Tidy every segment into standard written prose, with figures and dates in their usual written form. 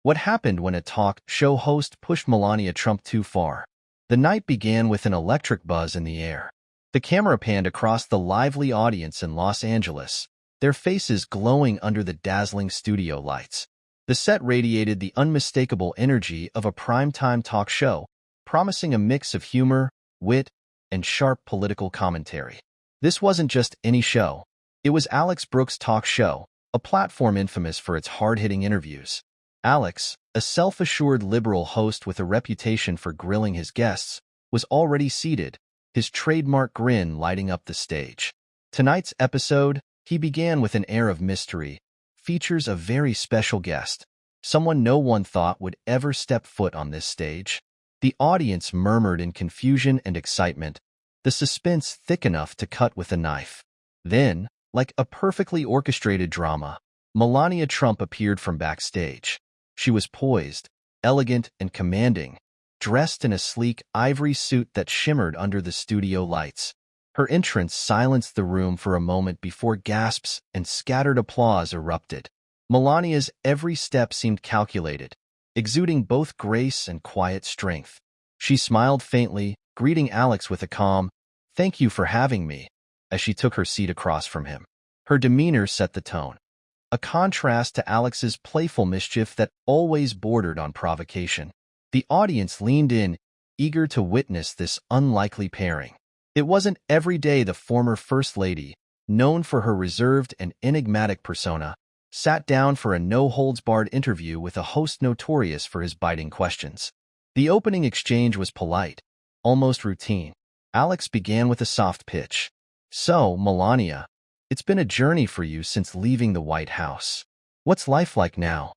What happened when a talk show host pushed Melania Trump too far? The night began with an electric buzz in the air. The camera panned across the lively audience in Los Angeles, their faces glowing under the dazzling studio lights. The set radiated the unmistakable energy of a primetime talk show, promising a mix of humor, wit, and sharp political commentary. This wasn't just any show. It was Alex Brooks' talk show, a platform infamous for its hard-hitting interviews. Alex, a self-assured liberal host with a reputation for grilling his guests, was already seated, his trademark grin lighting up the stage. Tonight's episode, he began with an air of mystery, features a very special guest, someone no one thought would ever step foot on this stage. The audience murmured in confusion and excitement, the suspense thick enough to cut with a knife. Then, like a perfectly orchestrated drama, Melania Trump appeared from backstage. She was poised, elegant, and commanding, dressed in a sleek ivory suit that shimmered under the studio lights. Her entrance silenced the room for a moment before gasps and scattered applause erupted. Melania's every step seemed calculated, exuding both grace and quiet strength. She smiled faintly, greeting Alex with a calm, "Thank you for having me," as she took her seat across from him. Her demeanor set the tone, a contrast to Alex's playful mischief that always bordered on provocation. The audience leaned in, eager to witness this unlikely pairing. It wasn't every day the former First Lady, known for her reserved and enigmatic persona, sat down for a no-holds-barred interview with a host notorious for his biting questions. The opening exchange was polite, almost routine. Alex began with a soft pitch. "So, Melania, it's been a journey for you since leaving the White House. What's life like now?"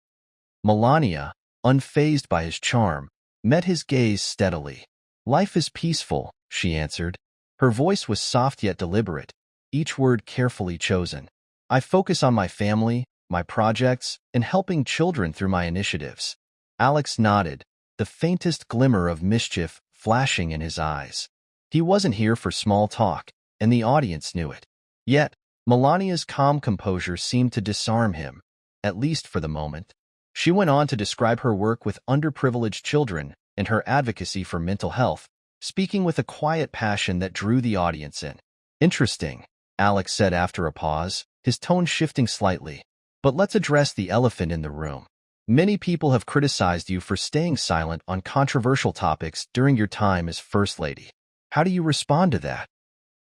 Melania, unfazed by his charm, met his gaze steadily. "Life is peaceful," she answered. Her voice was soft yet deliberate, each word carefully chosen. "I focus on my family, my projects, and helping children through my initiatives." Alex nodded, the faintest glimmer of mischief flashing in his eyes. He wasn't here for small talk, and the audience knew it. Yet, Melania's calm composure seemed to disarm him, at least for the moment. She went on to describe her work with underprivileged children and her advocacy for mental health, speaking with a quiet passion that drew the audience in. "Interesting," Alex said after a pause, his tone shifting slightly. "But let's address the elephant in the room. Many people have criticized you for staying silent on controversial topics during your time as First Lady. How do you respond to that?"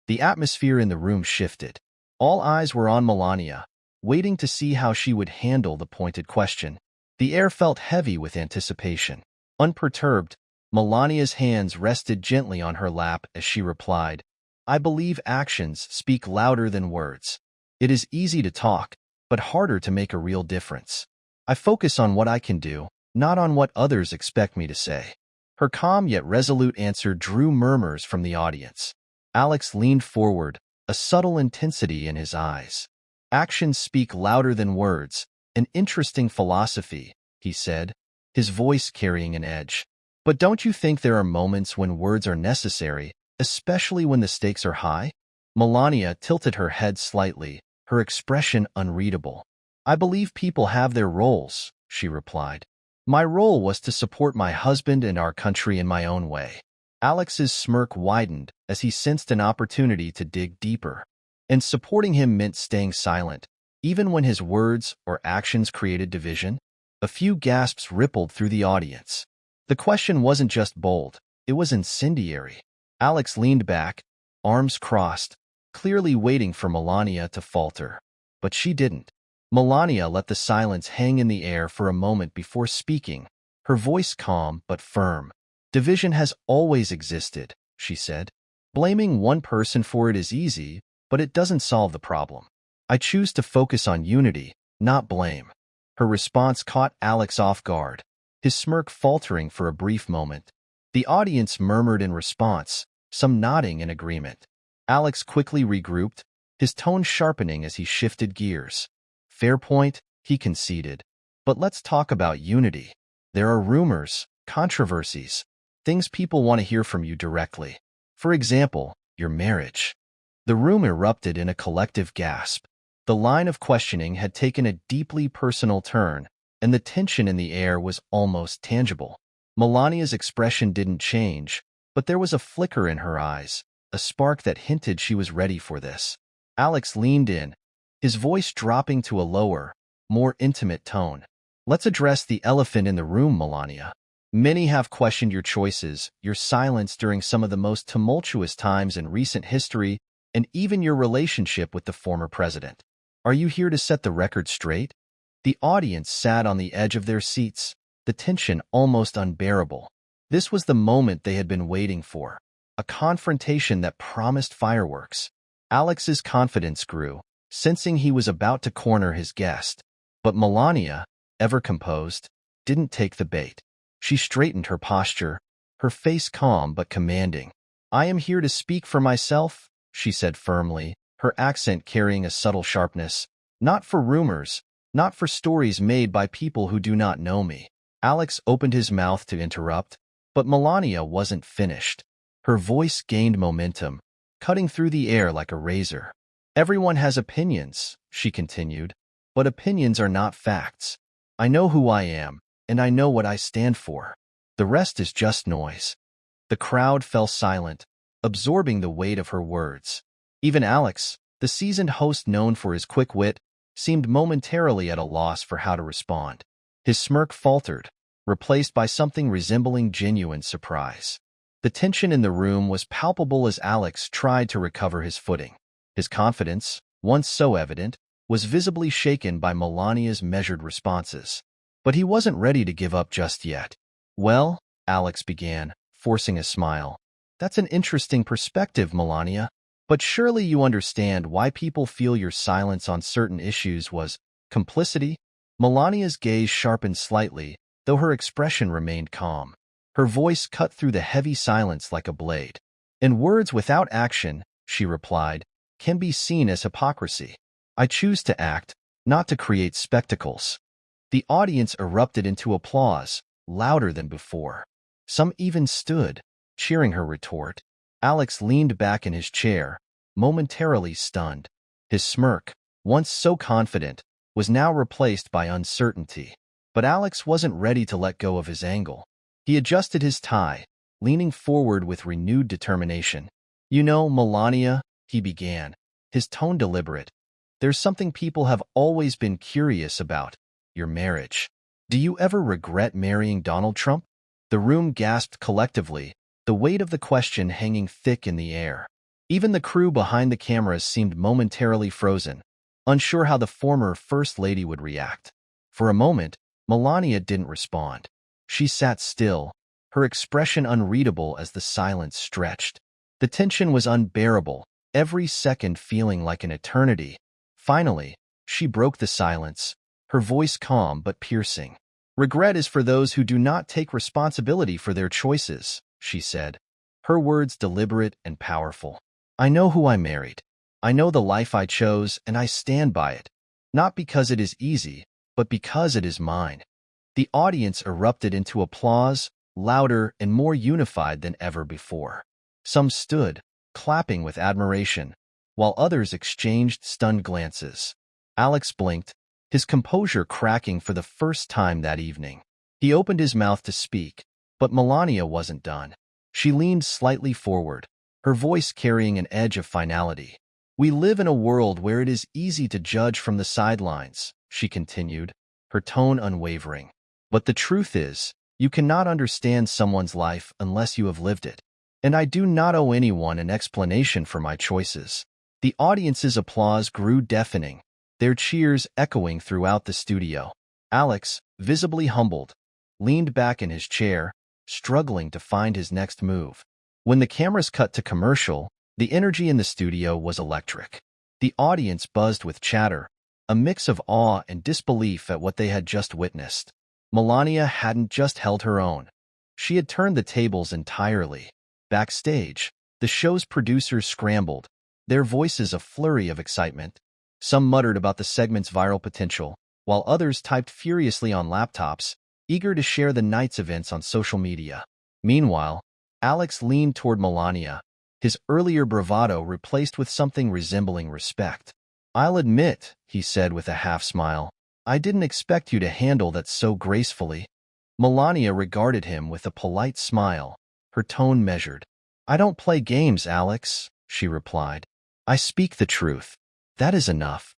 The atmosphere in the room shifted. All eyes were on Melania, waiting to see how she would handle the pointed question. The air felt heavy with anticipation. Unperturbed, Melania's hands rested gently on her lap as she replied, "I believe actions speak louder than words. It is easy to talk, but harder to make a real difference. I focus on what I can do, not on what others expect me to say." Her calm yet resolute answer drew murmurs from the audience. Alex leaned forward, a subtle intensity in his eyes. "Actions speak louder than words, an interesting philosophy," he said, his voice carrying an edge. "But don't you think there are moments when words are necessary, especially when the stakes are high?" Melania tilted her head slightly, her expression unreadable. "I believe people have their roles," she replied. "My role was to support my husband and our country in my own way." Alex's smirk widened as he sensed an opportunity to dig deeper. And supporting him meant staying silent, even when his words or actions created division. A few gasps rippled through the audience. The question wasn't just bold, it was incendiary. Alex leaned back, arms crossed, clearly waiting for Melania to falter. But she didn't. Melania let the silence hang in the air for a moment before speaking, her voice calm but firm. "Division has always existed," she said. "Blaming one person for it is easy, but it doesn't solve the problem. I choose to focus on unity, not blame." Her response caught Alex off guard, his smirk faltering for a brief moment. The audience murmured in response, some nodding in agreement. Alex quickly regrouped, his tone sharpening as he shifted gears. "Fair point," he conceded. "But let's talk about unity. There are rumors, controversies, things people want to hear from you directly. For example, your marriage." The room erupted in a collective gasp. The line of questioning had taken a deeply personal turn, and the tension in the air was almost tangible. Melania's expression didn't change, but there was a flicker in her eyes, a spark that hinted she was ready for this. Alex leaned in, his voice dropping to a lower, more intimate tone. Let's address the elephant in the room, Melania. Many have questioned your choices, your silence during some of the most tumultuous times in recent history, and even your relationship with the former president. Are you here to set the record straight? The audience sat on the edge of their seats, the tension almost unbearable. This was the moment they had been waiting for, a confrontation that promised fireworks. Alex's confidence grew, sensing he was about to corner his guest. But Melania, ever composed, didn't take the bait. She straightened her posture, her face calm but commanding. I am here to speak for myself, she said firmly, her accent carrying a subtle sharpness. Not for rumors, not for stories made by people who do not know me. Alex opened his mouth to interrupt, but Melania wasn't finished. Her voice gained momentum, cutting through the air like a razor. Everyone has opinions, she continued, but opinions are not facts. I know who I am, and I know what I stand for. The rest is just noise. The crowd fell silent, absorbing the weight of her words. Even Alex, the seasoned host known for his quick wit, seemed momentarily at a loss for how to respond. His smirk faltered, replaced by something resembling genuine surprise. The tension in the room was palpable as Alex tried to recover his footing. His confidence, once so evident, was visibly shaken by Melania's measured responses. But he wasn't ready to give up just yet. Well, Alex began, forcing a smile. That's an interesting perspective, Melania. But surely you understand why people feel your silence on certain issues was complicity? Melania's gaze sharpened slightly, though her expression remained calm. Her voice cut through the heavy silence like a blade. And words without action, she replied, can be seen as hypocrisy. I choose to act, not to create spectacles. The audience erupted into applause, louder than before. Some even stood, cheering her retort. Alex leaned back in his chair, momentarily stunned. His smirk, once so confident, was now replaced by uncertainty. But Alex wasn't ready to let go of his angle. He adjusted his tie, leaning forward with renewed determination. You know, Melania, he began, his tone deliberate. There's something people have always been curious about, your marriage. Do you ever regret marrying Donald Trump? The room gasped collectively, the weight of the question hanging thick in the air. Even the crew behind the cameras seemed momentarily frozen, unsure how the former First Lady would react. For a moment, Melania didn't respond. She sat still, her expression unreadable as the silence stretched. The tension was unbearable, every second feeling like an eternity. Finally, she broke the silence, her voice calm but piercing. Regret is for those who do not take responsibility for their choices, she said, her words deliberate and powerful. I know who I married. I know the life I chose, and I stand by it. Not because it is easy, but because it is mine. The audience erupted into applause, louder and more unified than ever before. Some stood, clapping with admiration, while others exchanged stunned glances. Alex blinked, his composure cracking for the first time that evening. He opened his mouth to speak, but Melania wasn't done. She leaned slightly forward, her voice carrying an edge of finality. We live in a world where it is easy to judge from the sidelines, she continued, her tone unwavering. But the truth is, you cannot understand someone's life unless you have lived it. And I do not owe anyone an explanation for my choices. The audience's applause grew deafening, their cheers echoing throughout the studio. Alex, visibly humbled, leaned back in his chair, struggling to find his next move. When the cameras cut to commercial, the energy in the studio was electric. The audience buzzed with chatter, a mix of awe and disbelief at what they had just witnessed. Melania hadn't just held her own. She had turned the tables entirely. Backstage, the show's producers scrambled, their voices a flurry of excitement. Some muttered about the segment's viral potential, while others typed furiously on laptops, eager to share the night's events on social media. Meanwhile, Alex leaned toward Melania, his earlier bravado replaced with something resembling respect. I'll admit, he said with a half-smile, I didn't expect you to handle that so gracefully." Melania regarded him with a polite smile, her tone measured. "I don't play games, Alex," she replied. "I speak the truth. That is enough."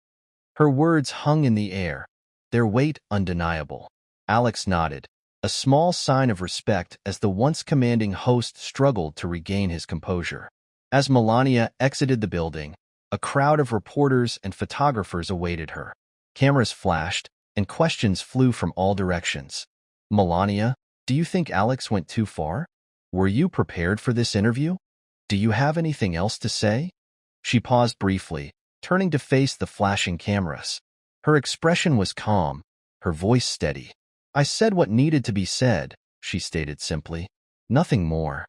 Her words hung in the air, their weight undeniable. Alex nodded, a small sign of respect as the once commanding host struggled to regain his composure. As Melania exited the building, a crowd of reporters and photographers awaited her. Cameras flashed, and questions flew from all directions. "Melania, do you think Alex went too far? Were you prepared for this interview? Do you have anything else to say?" She paused briefly, turning to face the flashing cameras. Her expression was calm, her voice steady. "I said what needed to be said," she stated simply. "Nothing more."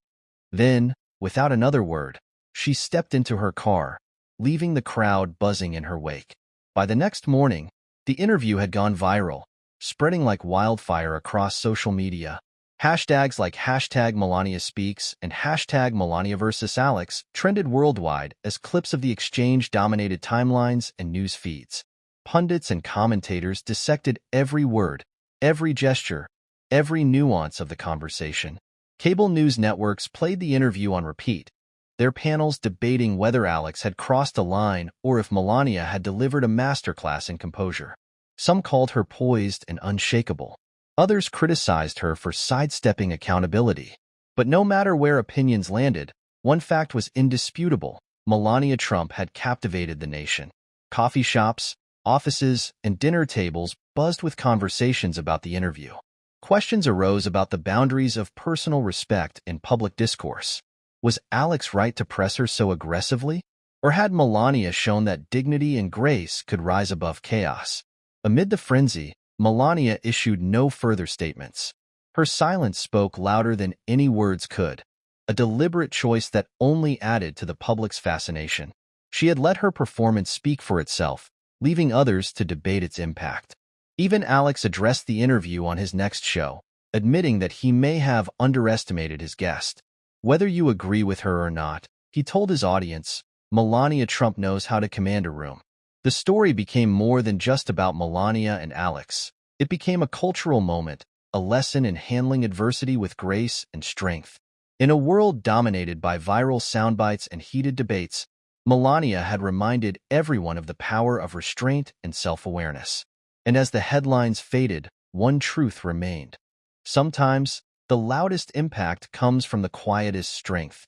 Then, without another word, she stepped into her car, leaving the crowd buzzing in her wake. By the next morning, the interview had gone viral, spreading like wildfire across social media. Hashtags like hashtag Melania Speaks and hashtag Melania vs. Alex trended worldwide as clips of the exchange dominated timelines and news feeds. Pundits and commentators dissected every word, every gesture, every nuance of the conversation. Cable news networks played the interview on repeat, their panels debating whether Alex had crossed a line or if Melania had delivered a masterclass in composure. Some called her poised and unshakable. Others criticized her for sidestepping accountability. But no matter where opinions landed, one fact was indisputable: Melania Trump had captivated the nation. Coffee shops, offices, and dinner tables buzzed with conversations about the interview. Questions arose about the boundaries of personal respect in public discourse. Was Alex right to press her so aggressively? Or had Melania shown that dignity and grace could rise above chaos? Amid the frenzy, Melania issued no further statements. Her silence spoke louder than any words could, a deliberate choice that only added to the public's fascination. She had let her performance speak for itself, leaving others to debate its impact. Even Alex addressed the interview on his next show, admitting that he may have underestimated his guest. "Whether you agree with her or not," he told his audience, "Melania Trump knows how to command a room." The story became more than just about Melania and Alex. It became a cultural moment, a lesson in handling adversity with grace and strength. In a world dominated by viral soundbites and heated debates, Melania had reminded everyone of the power of restraint and self-awareness. And as the headlines faded, one truth remained. Sometimes, the loudest impact comes from the quietest strength.